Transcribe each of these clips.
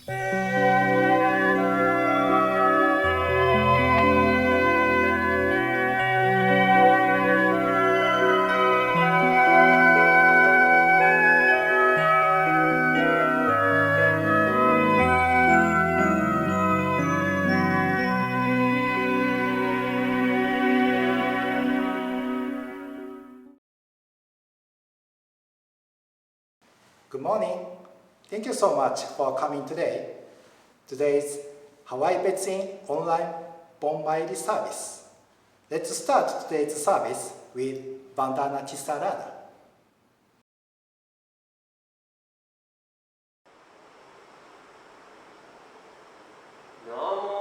Good morning. Thank you so much for coming today. Today's Hawaii Betsuin online Bon Mairi service. Let's start today's service with Vandana and Ti-Sarana. Oh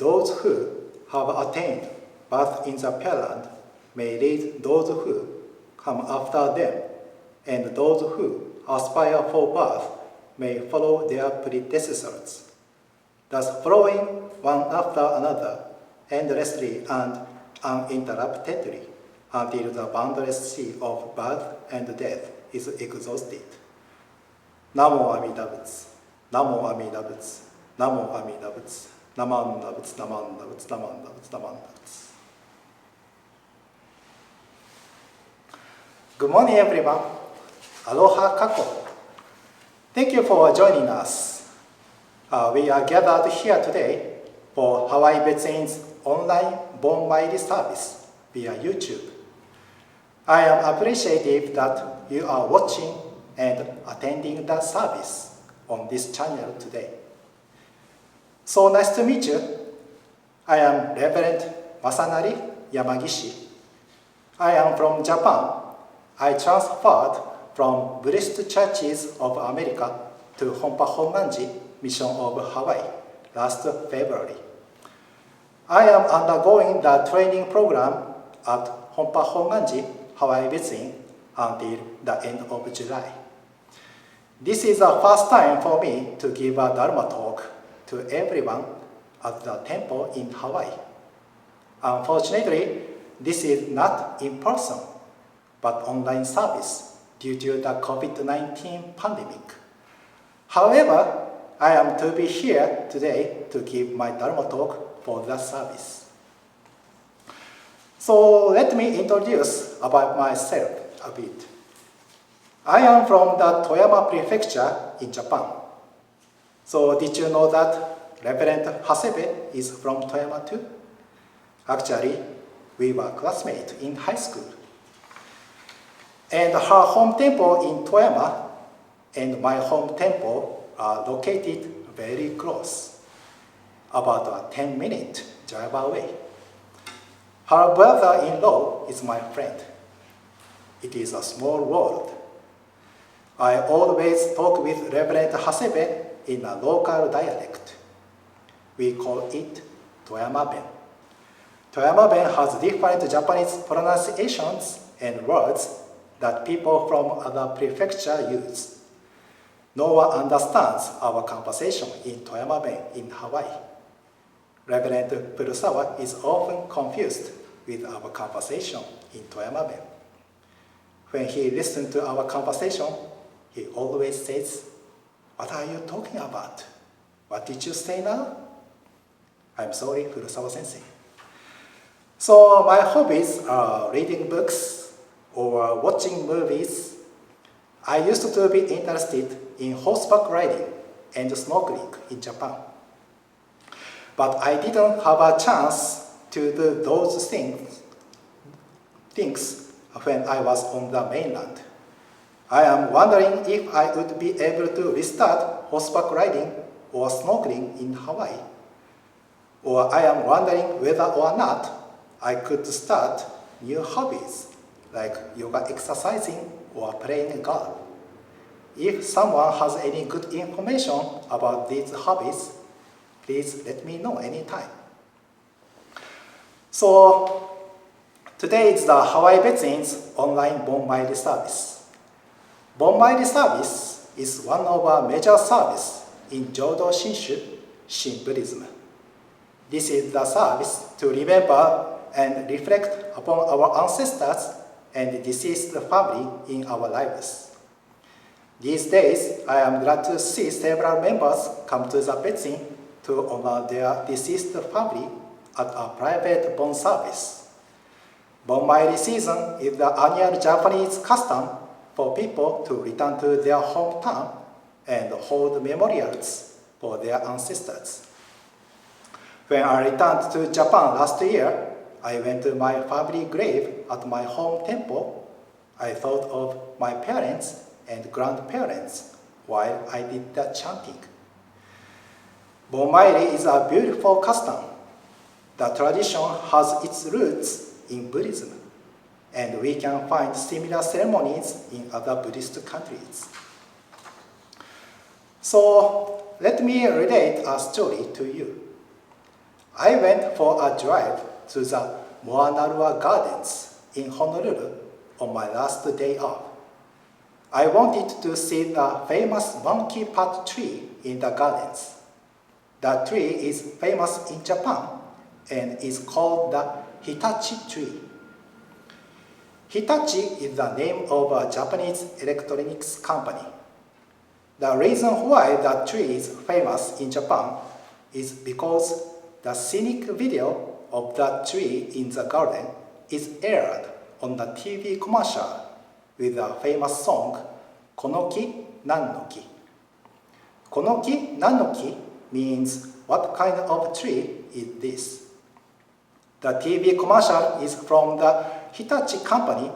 those who have attained birth in the parent may lead those who come after them, and those who aspire for birth may follow their predecessors, thus following one after another, endlessly and uninterruptedly, until the boundless sea of birth and death is exhausted. Namo Amida Butsu, Namo Amida Butsu, Namo Amida Butsu, Namanda Butsu, Namanda Butsu, Namanda Butsu, Namanda Butsu. Good morning, everyone. Aloha kako. Thank you for joining us. We are gathered here today for Hawaii Betsuin's online Bon Mairi service via YouTube. I am appreciative that you are watching and attending the service on this channel today. So nice to meet you. I am Reverend Masanari Yamagishi. I am from Japan. I transferred from Buddhist Churches of America to Honpa Hongwanji Mission of Hawaii last February. I am undergoing the training program at Honpa Hongwanji, Hawaii Betsuin until the end of July. This is the first time for me to give a Dharma talk to everyone at the temple in Hawaii. Unfortunately, this is not in person, but online service due to the COVID-19 pandemic. However, I am to be here today to give my Dharma talk for the service. So let me introduce about myself a bit. I am from the Toyama Prefecture in Japan. So did you know that Reverend Hasebe is from Toyama too? Actually, we were classmates in high school. And her home temple in Toyama and my home temple are located very close, about a 10-minute drive away. Her brother-in-law is my friend. It is a small world. I always talk with Reverend Hasebe in a local dialect. We call it Toyama Ben. Toyama Ben has different Japanese pronunciations and words that people from other prefectures use. No one understands our conversation in Toyama Ben in Hawaii. Reverend Purusawa is often confused with our conversation in Toyama Ben. When he listens to our conversation, he always says, "What are you talking about? What did you say now?" I'm sorry, Purusawa sensei. So my hobbies are reading books or watching movies. I used to be interested in horseback riding and snorkeling in Japan. But I didn't have a chance to do those things when I was on the mainland. I am wondering if I would be able to restart horseback riding or snorkeling in Hawaii. Or I am wondering whether or not I could start new hobbies like yoga exercising or playing golf. If someone has any good information about these hobbies, please let me know anytime. So today is the Hawaii Betsuin's online Bon Mairi service. Bon Mairi service is one of our major services in Jodo Shinshu Shin Buddhism. This is the service to remember and reflect upon our ancestors and deceased family in our lives. These days, I am glad to see several members come to the Betsuin to honor their deceased family at a private Bon service. Bon Mairi season is the annual Japanese custom for people to return to their hometown and hold memorials for their ancestors. When I returned to Japan last year, I went to my family grave at my home temple. I thought of my parents and grandparents while I did the chanting. Bon Mairi is a beautiful custom. The tradition has its roots in Buddhism, and we can find similar ceremonies in other Buddhist countries. So let me relate a story to you. I went for a drive to the Moanarua Gardens in Honolulu on my last day off. I wanted to see the famous monkey pat tree in the gardens. The tree is famous in Japan and is called the Hitachi tree. Hitachi is the name of a Japanese electronics company. The reason why the tree is famous in Japan is because the scenic video of the tree in the garden is aired on the TV commercial with the famous song Konoki Nannoki. Konoki Nannoki means what kind of tree is this? The TV commercial is from the Hitachi company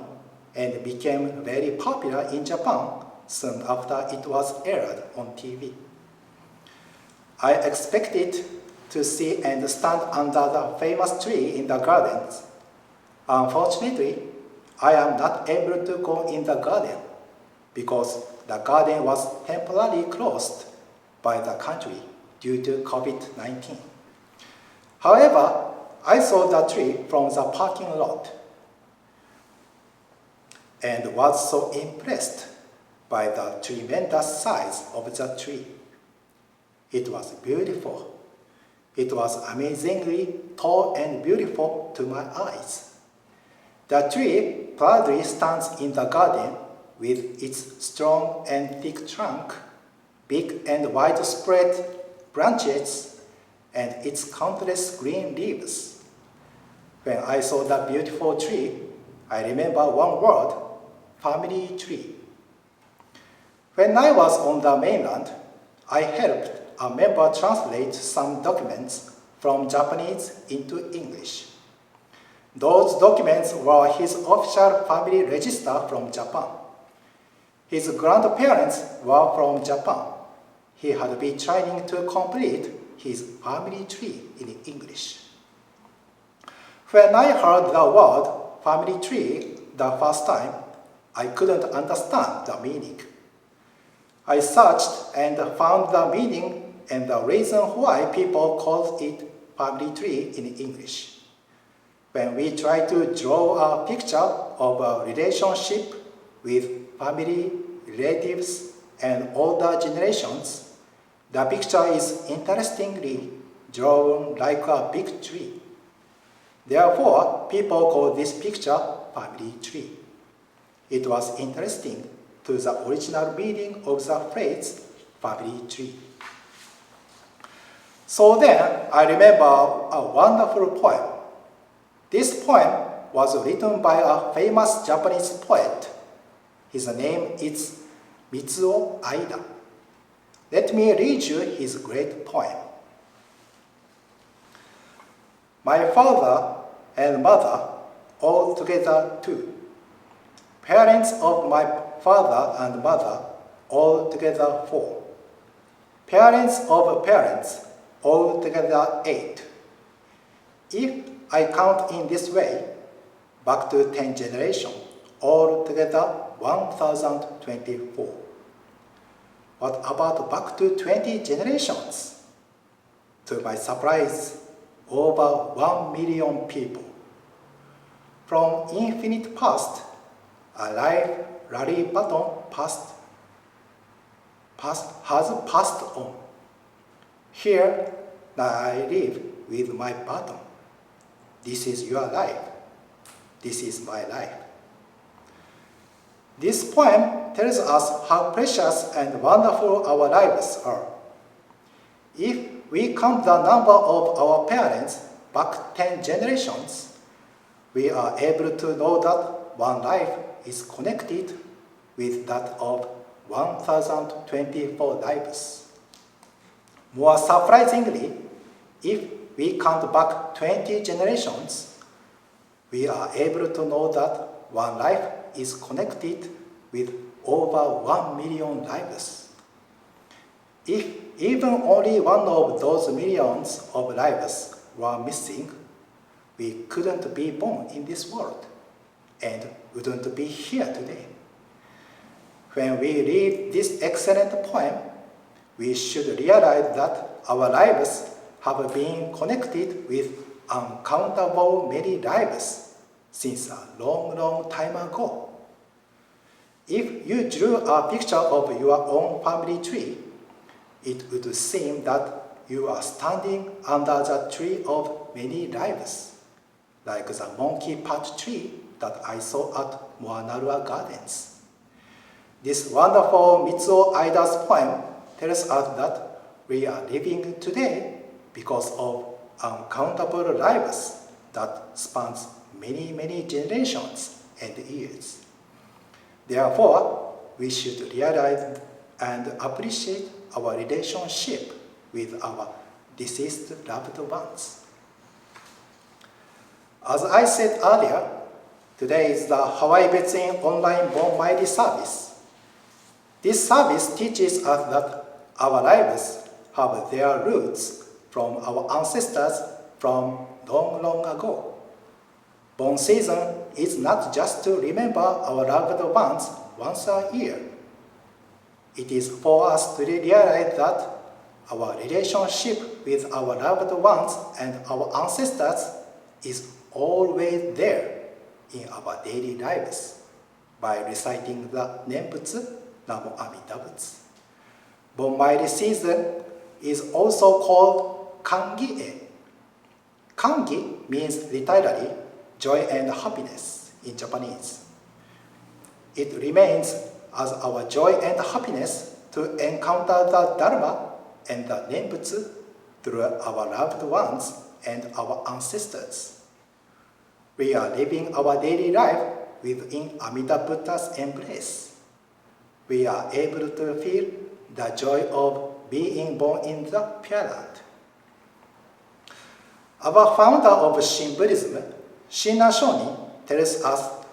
and became very popular in Japan soon after it was aired on TV. I expected to see and stand under the famous tree in the gardens. Unfortunately, I am not able to go in the garden because the garden was temporarily closed by the country due to COVID-19. However, I saw the tree from the parking lot and was so impressed by the tremendous size of the tree. It was beautiful. It was amazingly tall and beautiful to my eyes. The tree proudly stands in the garden with its strong and thick trunk, big and widespread branches, and its countless green leaves. When I saw the beautiful tree, I remember one word, family tree. When I was on the mainland, I helped a member translate some documents from Japanese into English. Those documents were his official family register from Japan. His grandparents were from Japan. He had been trying to complete his family tree in English. When I heard the word family tree the first time, I couldn't understand the meaning. I searched and found the meaning and the reason why people call it family tree in English. When we try to draw a picture of a relationship with family, relatives, and older generations, the picture is interestingly drawn like a big tree. Therefore, people call this picture family tree. It was interesting to the original meaning of the phrase family tree. So then, I remember a wonderful poem. This poem was written by a famous Japanese poet. His name is Mitsuo Aida. Let me read you his great poem. My father and mother, all together too. Parents of my father and mother, all together 4. Parents of parents, all together 8. If I count in this way, back to 10 generations, all together 1024. What about back to 20 generations? To my surprise, over 1 million people. From infinite past, a life rally baton has passed on. Here I live with my baton. This is your life. This is my life. This poem tells us how precious and wonderful our lives are. If we count the number of our parents back 10 generations, we are able to know that one life is connected with that of 1024 lives. More surprisingly, if we count back 20 generations, we are able to know that one life is connected with over 1 million lives. If even only one of those millions of lives were missing, we couldn't be born in this world and wouldn't be here today. When we read this excellent poem, we should realize that our lives have been connected with uncountable many lives since a long time ago. If you drew a picture of your own family tree, it would seem that you are standing under the tree of many lives, like the monkey patch tree that I saw at Moanarua Gardens. This wonderful Mitsuo Aida's poem tells us that we are living today because of uncountable lives that spans many generations and years. Therefore, we should realize and appreciate our relationship with our deceased loved ones. As I said earlier, today is the Hawaii Betsuin online Bon Mairi service. This service teaches us that our lives have their roots from our ancestors from long ago. Bon season is not just to remember our loved ones once a year. It is for us to realize that our relationship with our loved ones and our ancestors is always there in our daily lives by reciting the Nembutsu, Namo Amida Butsu. Bon Mairi season is also called Kangi-e. Kangi means literally joy and happiness in Japanese. It remains as our joy and happiness to encounter the Dharma and the Nembutsu through our loved ones and our ancestors. We are living our daily life within Amida Buddha's embrace. We are able to feel the joy of being born in the Pure Land. Our founder of Shin Buddhism, Shinna Shonin, tells us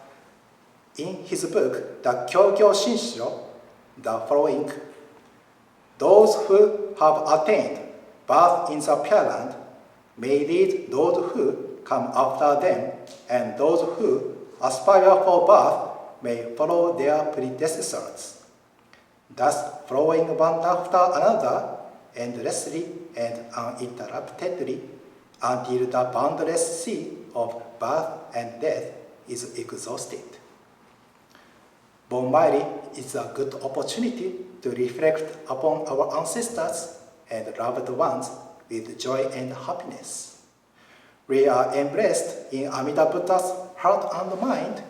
in his book, the Jodo Shinshu, the following: those who have attained birth in the Pure Land may lead those who come after them, and those who aspire for birth may follow their predecessors, thus flowing one after another, endlessly and uninterruptedly, until the boundless sea of birth and death is exhausted. Bon Mairi is a good opportunity to reflect upon our ancestors and loved ones with joy and happiness. We are embraced in Amida Buddha's heart and mind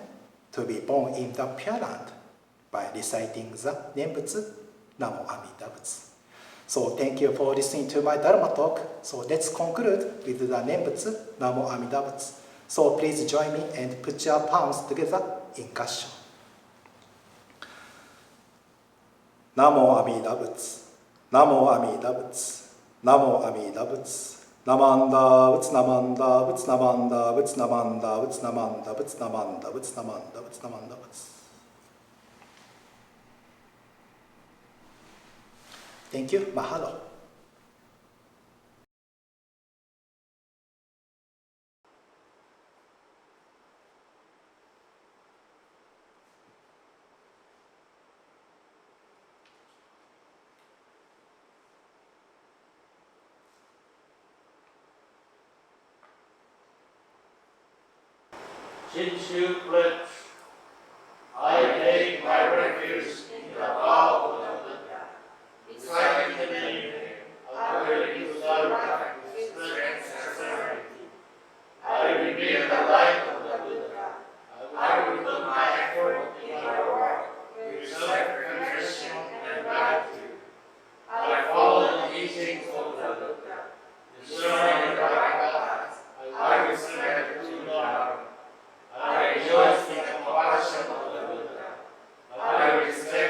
to be born in the Pure Land by reciting the Nembutsu, Namo Amida Butsu. So thank you for listening to my Dharma talk. So let's conclude with the Nembutsu, Namo Amida Butsu. So please join me and put your palms together in Gassho. Namo Amida Butsu, Namo Amida Butsu, Namo Amida Butsu, Namanda Butsu, Namanda Butsu, Namanda Butsu, Namanda Butsu, Namanda Butsu, Namanda Butsu, Namanda Butsu, Namanda Butsu. Thank you. Mahalo. Shinshu Pledge. I take my refuge in the vow of the Buddha. Reciting the name, I will use the right with strength and serenity. I reveal the light of the Buddha. I will put my effort in my work with self-confession and gratitude. I follow the teachings of the Buddha. Discerning the right path, I will surrender to the Dharma. I rejoice in the compassion of the Buddha. I respect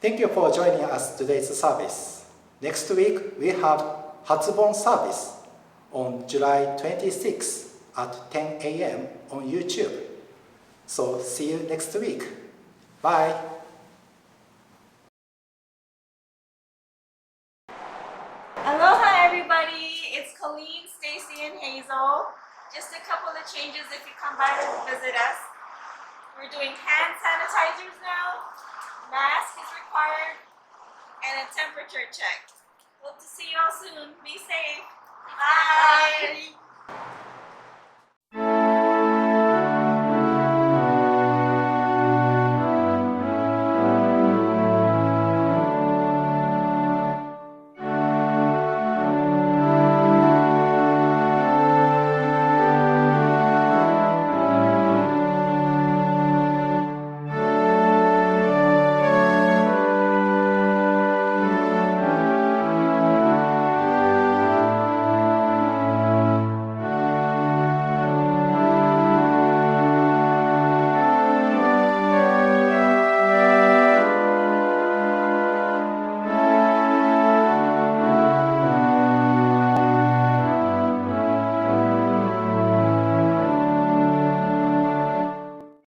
Thank you for joining us today's service. Next week, we have Hatsubon service on July 26th at 10 a.m. on YouTube. So see you next week. Bye. Aloha everybody, it's Colleen, Stacy, and Hazel. Just a couple of changes if you come by to visit us. We're doing hand sanitizers now, mask is required, and a temperature check. Hope to see you all soon. Be safe. Bye.